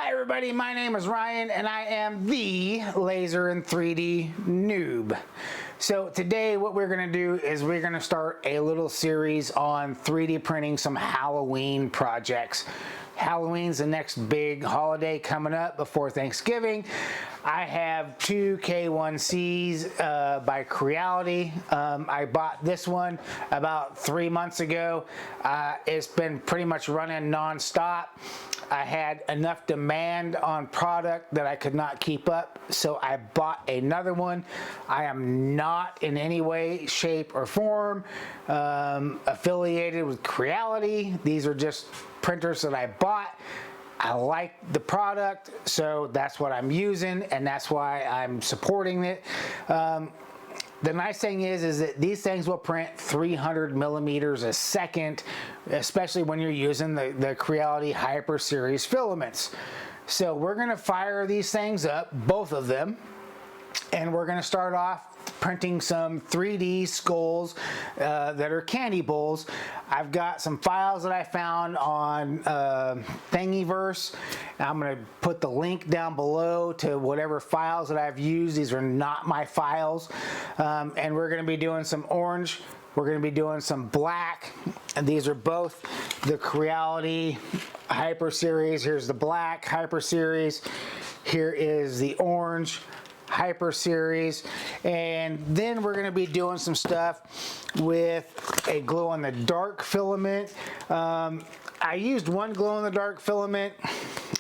Hi everybody, my name is Ryan and I am the Laser and 3D Noob. So today what we're going to do is we're going to start a little series on 3D printing some Halloween projects. Halloween's the next big holiday coming up before Thanksgiving. I have two K1Cs by Creality. I bought this one about 3 months ago. It's been pretty much running non-stop. I had enough demand on product that I could not keep up, so I bought another one. I am not in any way, shape, or form affiliated with Creality. These are just printers that I bought. I like the product, so that's what I'm using, and that's why I'm supporting it. The nice thing is that these things will print 300 millimeters a second, especially when you're using the Creality Hyper Series filaments. So we're going to fire these things up, both of them, and we're going to start off printing some 3D skulls that are candy bowls. I've got some files that I found on Thingiverse. I'm going to put the link down below to whatever files that I've used. These are not my files. And we're going to be doing some orange. We're going to be doing some black. And these are both the Creality Hyper Series. Here's the black Hyper Series. Here is the orange Hyper Series, and then we're going to be doing some stuff with a glow-in-the-dark filament. I used one glow-in-the-dark filament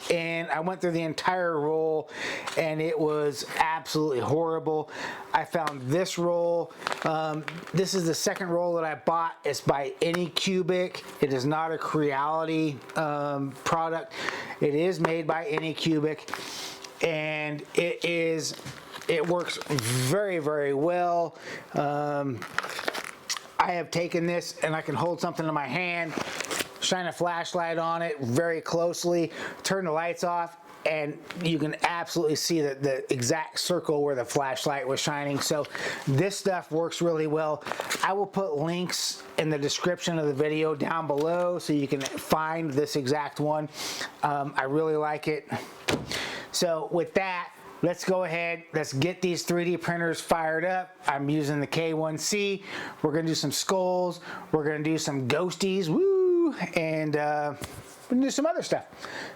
and I went through the entire roll and it was absolutely horrible. I found this roll. This is the second roll that I bought. It's by Anycubic. It is not a Creality product. It is made by Anycubic, and it works very, very well. I have taken this and I can hold something in my hand, shine a flashlight on it very closely, turn the lights off, and you can absolutely see the exact circle where the flashlight was shining. So this stuff works really well. I will put links in the description of the video down below so you can find this exact one. I really like it. So with that, let's go ahead, let's get these 3D printers fired up. I'm using the K1C. We're gonna do some skulls. We're gonna do some ghosties, woo, and we're gonna do some other stuff.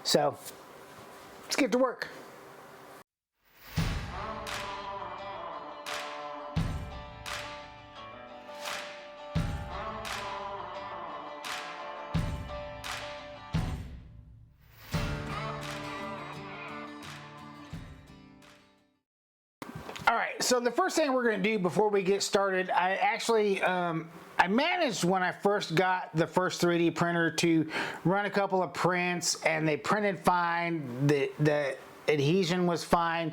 So let's get to work. All right, so the first thing we're going to do before we get started, I actually, I managed when I first got the first 3D printer to run a couple of prints, and they printed fine, the adhesion was fine,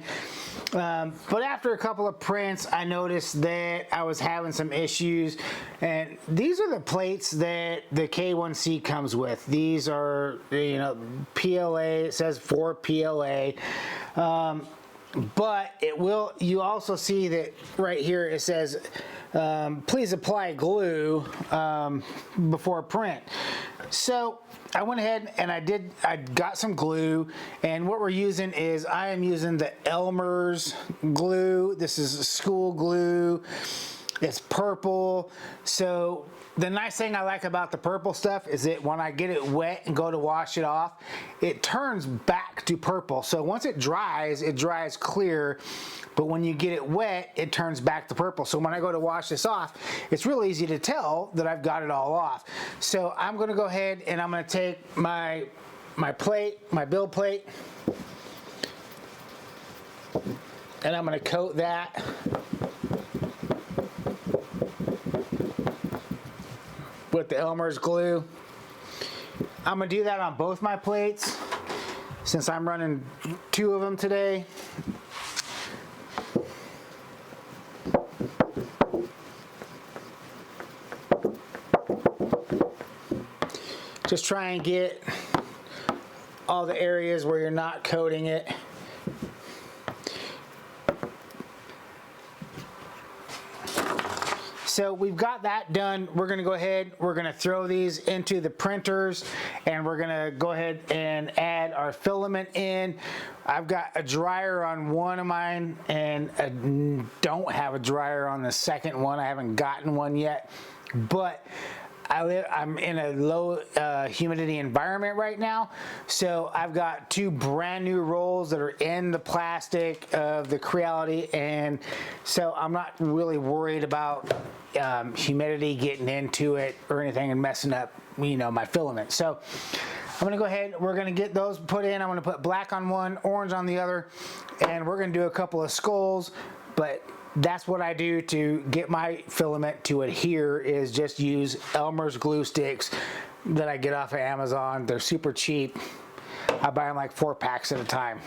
but after a couple of prints, I noticed that I was having some issues, and these are the plates that the K1C comes with. These are, you know, PLA, it says for PLA, but it will, you also see that right here it says please apply glue before print. So I went ahead and I got some glue, and what we're using is, I am using the Elmer's glue. This is school glue. It's purple. So the nice thing I like about the purple stuff is that when I get it wet and go to wash it off, it turns back to purple. So once it dries clear, but when you get it wet, it turns back to purple. So when I go to wash this off, it's real easy to tell that I've got it all off. So I'm gonna go ahead and I'm gonna take my plate, my build plate, and I'm gonna coat that with the Elmer's glue. I'm gonna do that on both my plates since I'm running two of them today. Just try and get all the areas where you're not coating it. So we've got that done. We're gonna go ahead, we're gonna throw these into the printers, and we're gonna go ahead and add our filament in. I've got a dryer on one of mine, and I don't have a dryer on the second one. I haven't gotten one yet, but I'm in a low humidity environment right now, so I've got two brand new rolls that are in the plastic of the Creality, and so I'm not really worried about humidity getting into it or anything and messing up, you know, my filament. So I'm gonna go ahead, we're gonna get those put in. I'm gonna put black on one, orange on the other, and we're gonna do a couple of skulls, but that's what I do to get my filament to adhere, is just use Elmer's glue sticks that I get off of Amazon. They're super cheap. I buy them like 4 packs at a time.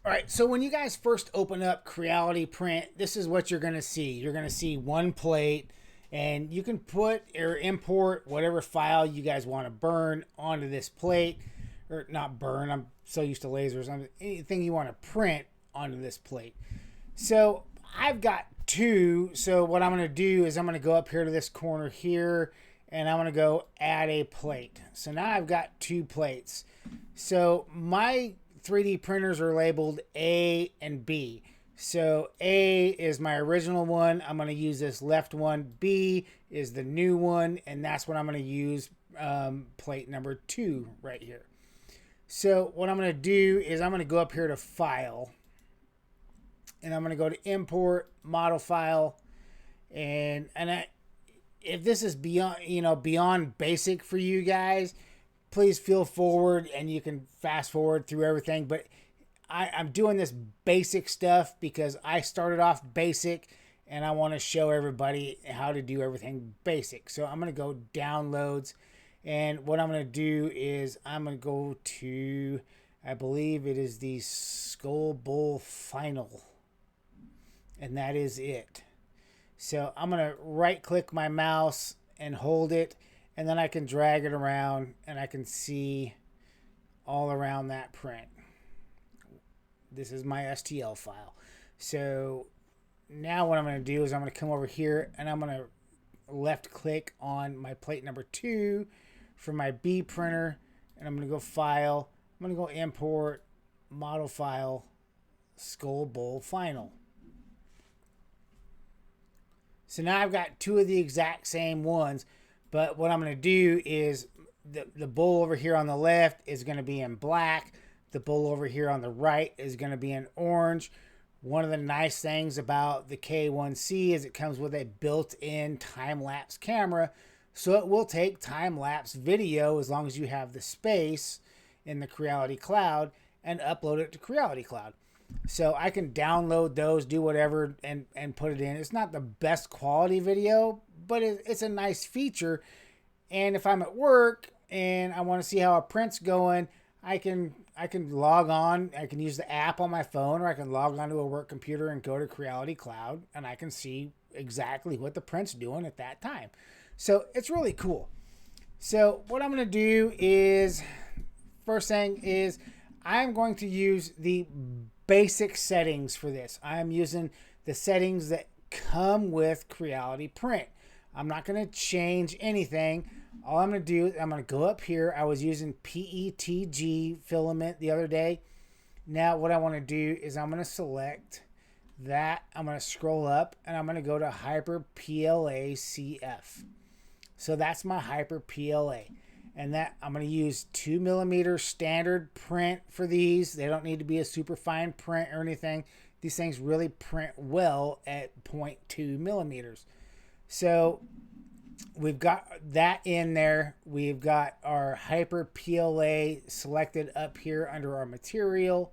All right, so when you guys first open up Creality Print, this is what you're gonna see. You're gonna see one plate, and you can put or import whatever file you guys wanna burn onto this plate, or not burn, I'm so used to lasers, anything you wanna print onto this plate. So I've got 2. So what I'm going to do is I'm going to go up here to this corner here, and I'm going to go add a plate. So now I've got 2 plates. So my 3D printers are labeled A and B. So A is my original one. I'm going to use this left one. B is the new one, and that's what I'm going to use, plate number 2 right here. So what I'm going to do is I'm going to go up here to File, and I'm going to go to Import, Model File, and if this is beyond, you know, beyond basic for you guys, please feel forward and you can fast forward through everything. But I'm doing this basic stuff because I started off basic, and I want to show everybody how to do everything basic. So I'm going to go Downloads, and what I'm going to do is I'm going to go to, I believe it is the Skull Bowl Final. And that is it. So I'm going to right click my mouse and hold it, and then I can drag it around and I can see all around that print. This is my STL file. So now what I'm going to do is I'm going to come over here, and I'm going to left click on my plate number 2 for my B printer, and I'm going to go File. I'm going to go Import, Model File, Skull Bowl Final. So now I've got 2 of the exact same ones, but what I'm going to do is the bowl over here on the left is going to be in black. The bowl over here on the right is going to be in orange. One of the nice things about the K1C is it comes with a built-in time-lapse camera, so it will take time-lapse video as long as you have the space in the Creality Cloud and upload it to Creality Cloud. So I can download those, do whatever, and put it in. It's not the best quality video, but it's a nice feature. And if I'm at work and I want to see how a print's going, I can log on. I can use the app on my phone, or I can log onto a work computer and go to Creality Cloud, and I can see exactly what the print's doing at that time. So it's really cool. So what I'm going to do is, first thing is, I'm going to use the basic settings for this. I'm using the settings that come with Creality Print. I'm not going to change anything. All I'm going to do is I'm going to go up here. I was using PETG filament the other day. Now what I want to do is I'm going to select that. I'm going to scroll up, and I'm going to go to Hyper PLA CF. So that's my Hyper PLA. And that I'm going to use 2mm standard print for these. They don't need to be a super fine print or anything. These things really print well at 0.2 millimeters. So we've got that in there. We've got our Hyper PLA selected up here under our material.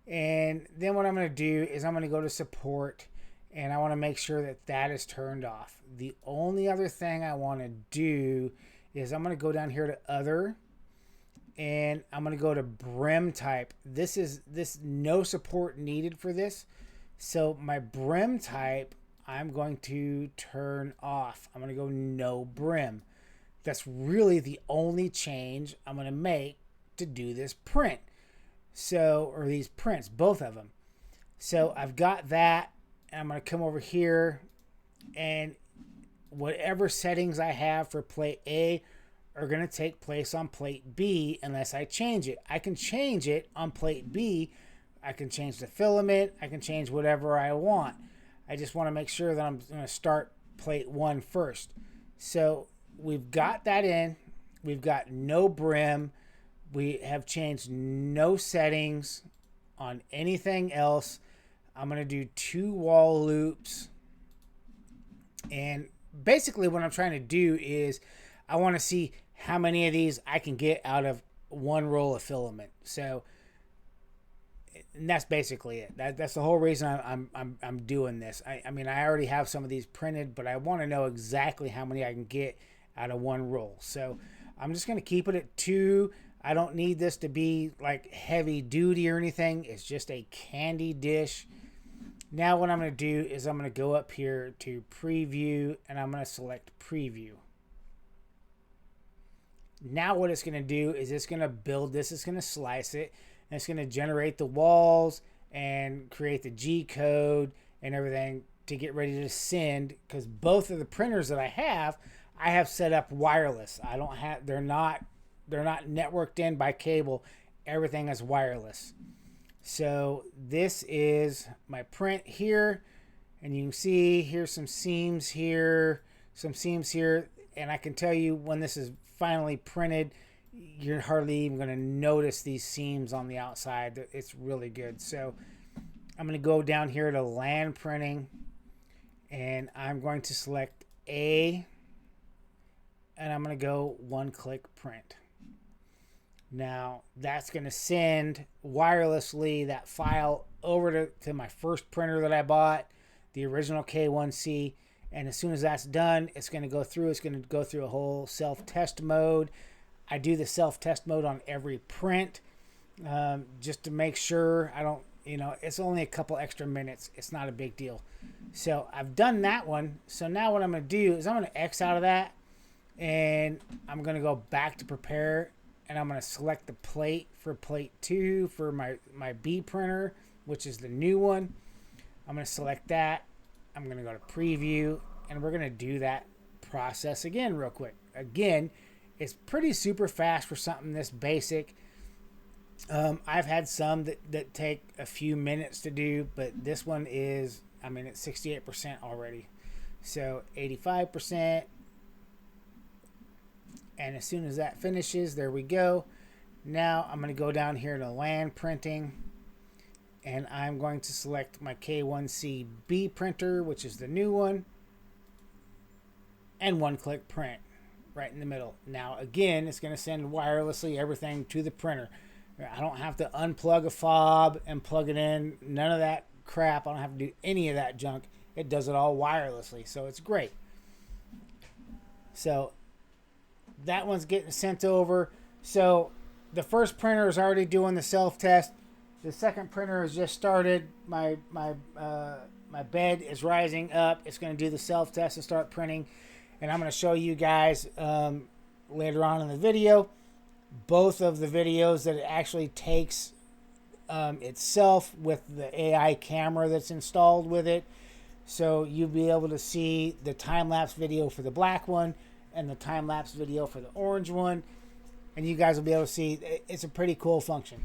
And then what I'm going to do is I'm going to go to support, and I want to make sure that that is turned off. The only other thing I want to do is I'm going to go down here to other, and I'm going to go to brim type. This no support needed for this. So my brim type, I'm going to turn off. I'm going to go no brim. That's really the only change I'm going to make to do this print. So, or these prints, both of them. So I've got that, and I'm going to come over here, and whatever settings I have for plate A are going to take place on plate B unless I change it. I can change it on plate B. I can change the filament. I can change whatever I want. I just want to make sure that I'm going to start plate 1 first. So we've got that in. We've got no brim. We have changed no settings on anything else. I'm going to do 2 wall loops. And basically what I'm trying to do is I want to see how many of these I can get out of 1 roll of filament. So and that's basically it. That's the whole reason I'm doing this. I mean, I already have some of these printed, but I want to know exactly how many I can get out of 1 roll. So I'm just going to keep it at 2. I don't need this to be like heavy duty or anything. It's just a candy dish. Now what I'm going to do is I'm going to go up here to preview, and I'm going to select preview. Now what it's going to do is it's going to build this. It's going to slice it, and it's going to generate the walls and create the G code and everything to get ready to send, because both of the printers that I have set up wireless. I don't have, they're not networked in by cable. Everything is wireless. So this is my print here, and you can see here's some seams here, and I can tell you when this is finally printed, you're hardly even going to notice these seams on the outside. It's really good. So I'm going to go down here to land printing, and I'm going to select A, and I'm going to go 1-click print. Now that's going to send wirelessly that file over to my first printer that I bought, the original K1C. And as soon as that's done, it's going to go through. It's going to go through a whole self-test mode. I do the self-test mode on every print just to make sure I don't, it's only a couple extra minutes. It's not a big deal. So I've done that one. So now what I'm going to do is I'm going to X out of that, and I'm going to go back to prepare, and I'm going to select the plate for plate 2 for my B printer, which is the new one. I'm going to select that. I'm going to go to preview, and we're going to do that process again real quick. Again, it's pretty super fast for something this basic. I've had some that take a few minutes to do, but this one is, it's 68% already. So 85%. And as soon as that finishes, there we go. Now I'm going to go down here to land printing, and I'm going to select my K1C B printer, which is the new one, and 1-click print right in the middle. Now again, it's going to send wirelessly everything to the printer. I don't have to unplug a fob and plug it in. None of that crap. I don't have to do any of that junk. It does it all wirelessly, so it's great. So that one's getting sent over. So the first printer is already doing the self-test. The second printer has just started. My bed is rising up. It's going to do the self-test and start printing. And I'm going to show you guys later on in the video both of the videos that it actually takes itself with the AI camera that's installed with it. So you'll be able to see the time-lapse video for the black one and the time-lapse video for the orange one. And you guys will be able to see it's a pretty cool function.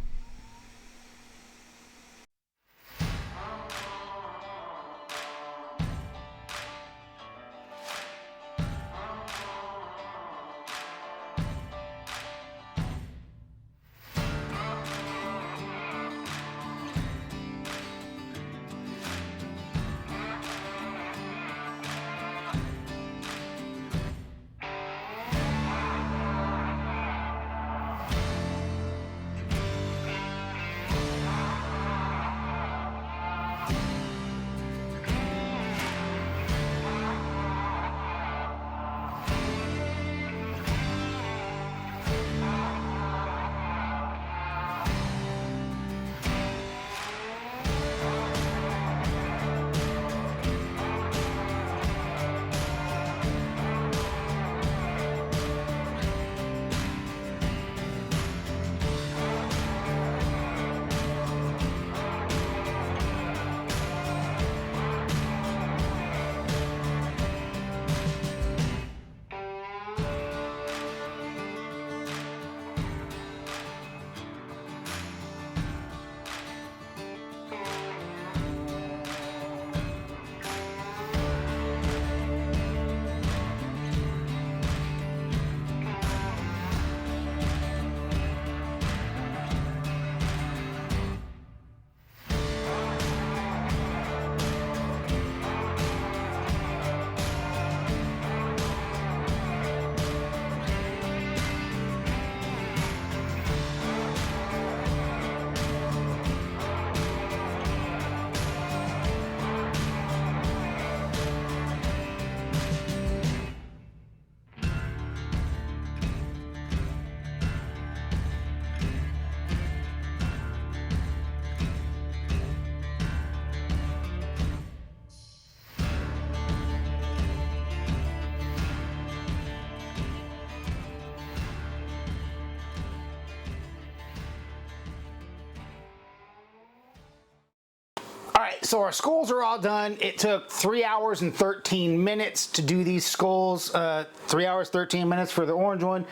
right, so our skulls are all done. It took 3 hours and 13 minutes to do these skulls. 3 hours, 13 minutes for the orange one.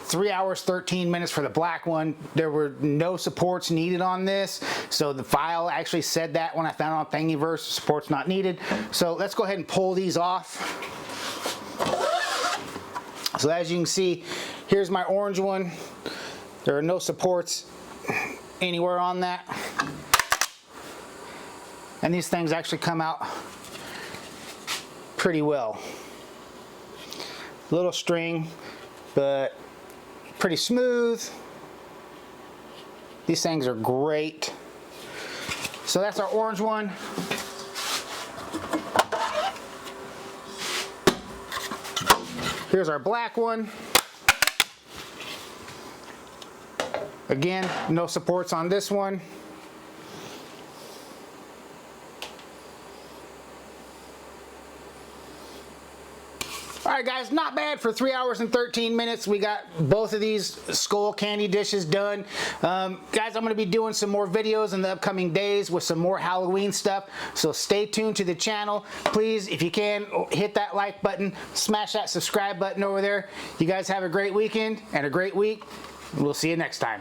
3 hours, 13 minutes for the black one. There were no supports needed on this. So the file actually said that when I found on Thingiverse, supports not needed. So let's go ahead and pull these off. So as you can see, here's my orange one. There are no supports anywhere on that. And these things actually come out pretty well. Little string, but pretty smooth. These things are great. So that's our orange one. Here's our black one. Again, no supports on this one. Alright guys, not bad for 3 hours and 13 minutes. We got both of these skull candy dishes done. Guys, I'm going to be doing some more videos in the upcoming days with some more Halloween stuff. So stay tuned to the channel. Please, if you can, hit that like button. Smash that subscribe button over there. You guys have a great weekend and a great week. We'll see you next time.